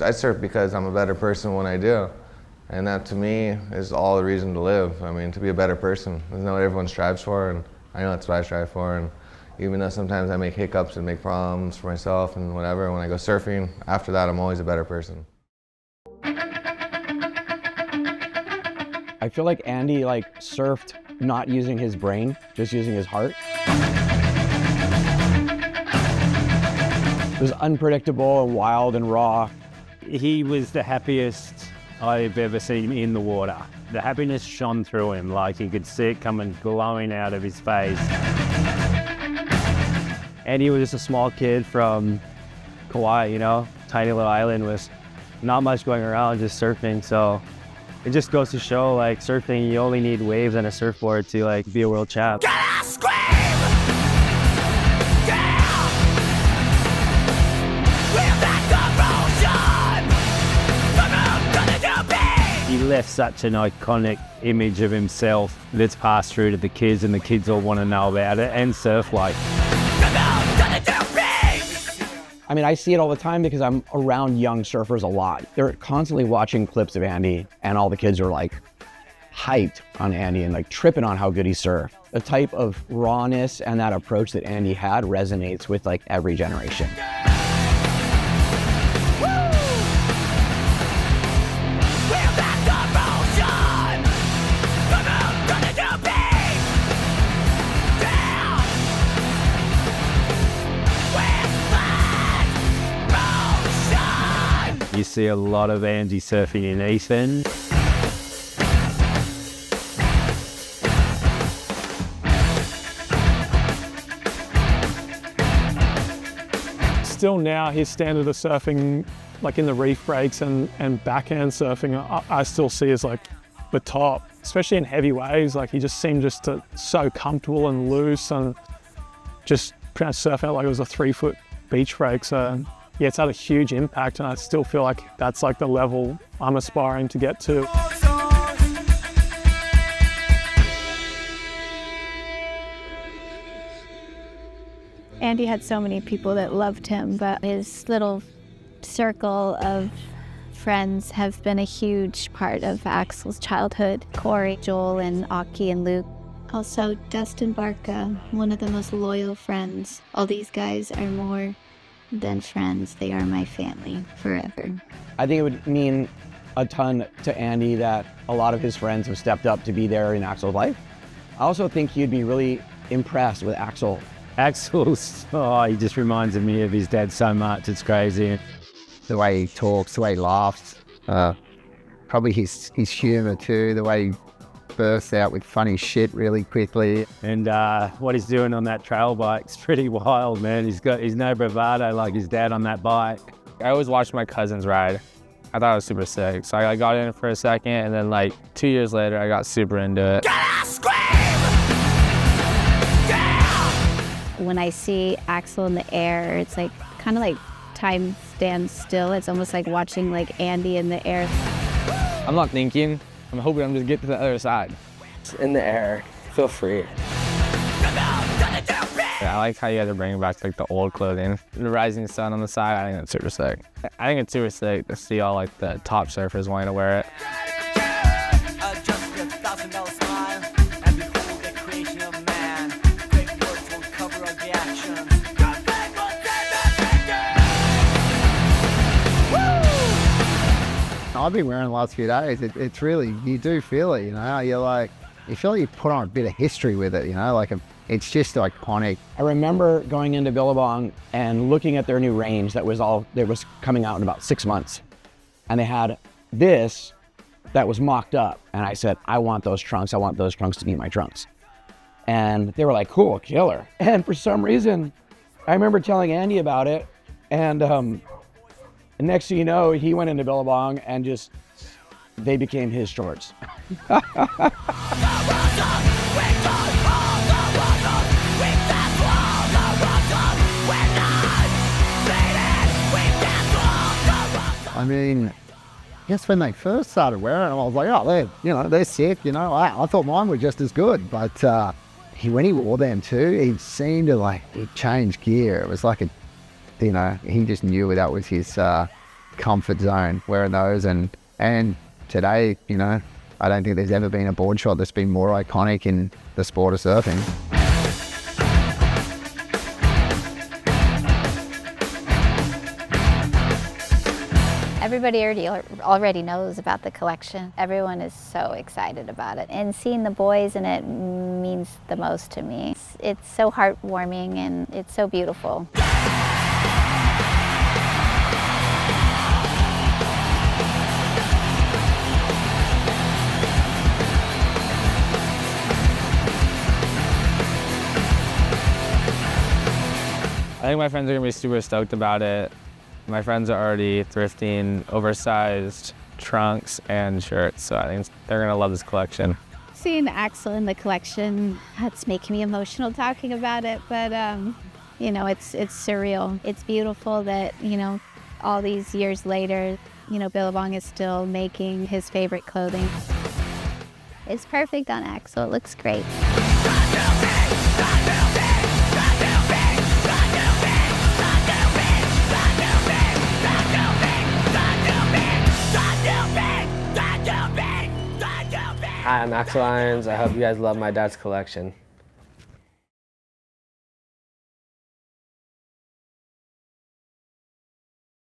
I surf because I'm a better person when I do. And that to me is all the reason to live. I mean, to be a better person. Isn't that what everyone strives for? And I know that's what I strive for. And even though sometimes I make hiccups and make problems for myself and whatever, when I go surfing, after that, I'm always a better person. I feel like Andy surfed not using his brain, just using his heart. It was unpredictable and wild and raw. He was the happiest I've ever seen him in the water. The happiness shone through him, like you could see it coming glowing out of his face. Andy was just a small kid from Kauai, you know, tiny little island with not much going around, just surfing. So it just goes to show, like, surfing, you only need waves and a surfboard to be a world champ. He left such an iconic image of himself that's passed through to the kids, and the kids all want to know about it and surf like. I mean, I see it all the time because I'm around young surfers a lot. They're constantly watching clips of Andy, and all the kids are hyped on Andy and tripping on how good he surfed. The type of rawness and that approach that Andy had resonates with every generation. You see a lot of Andy surfing in Ethan. Still now, his standard of surfing, in the reef breaks and backhand surfing, I still see as the top, especially in heavy waves. He just seemed so comfortable and loose and just surfing out like it was a 3-foot beach break. So yeah, it's had a huge impact, and I still feel like that's the level I'm aspiring to get to. Andy had so many people that loved him, but his little circle of friends have been a huge part of Axel's childhood. Corey, Joel, and Aki and Luke. Also, Dustin Barca, one of the most loyal friends. All these guys are more than friends. They are my family forever. I think it would mean a ton to Andy that a lot of his friends have stepped up to be there in Axel's life. I also think he'd be really impressed with Axel. Axel's, he just reminds me of his dad so much, it's crazy. The way he talks, the way he laughs, probably his humor too, the way he bursts out with funny shit really quickly. And what he's doing on that trail bike's pretty wild, man. He's no bravado like his dad on that bike. I always watched my cousins ride. I thought it was super sick. So I got in it for a second, and then 2 years later, I got super into it. When I see Axel in the air, it's kind of like time stands still. It's almost like watching Andy in the air. I'm not thinking. I'm hoping I'm just get to the other side. It's in the air. Feel free. I like how you had to bring back the old clothing. The rising sun on the side, I think that's super sick. I think it's super sick to see all the top surfers wanting to wear it. I've been wearing the last few days. It's really, you do feel it, you know. You feel like you put on a bit of history with it, you know. It's just iconic. I remember going into Billabong and looking at their new range that was coming out in about 6 months. And they had this that was mocked up. And I said, I want those trunks. I want those trunks to be my trunks. And they were like, cool, killer. And for some reason, I remember telling Andy about it. And next thing you know, he went into Billabong and they became his shorts. I mean, I guess when they first started wearing them, I was like, oh, they're sick, you know. I thought mine were just as good, but when he wore them too, he seemed to he changed gear. It was he just knew that was his comfort zone wearing those. And today, you know, I don't think there's ever been a board short that's been more iconic in the sport of surfing. Everybody already knows about the collection. Everyone is so excited about it. And seeing the boys in it means the most to me. It's so heartwarming and it's so beautiful. I think my friends are gonna be super stoked about it. My friends are already thrifting oversized trunks and shirts, so I think they're gonna love this collection. Seeing Axel in the collection, that's making me emotional talking about it, but you know, it's surreal. It's beautiful that, you know, all these years later, you know, Billabong is still making his favorite clothing. It's perfect on Axel, it looks great. Hi, I'm Axel Irons. I hope you guys love my dad's collection.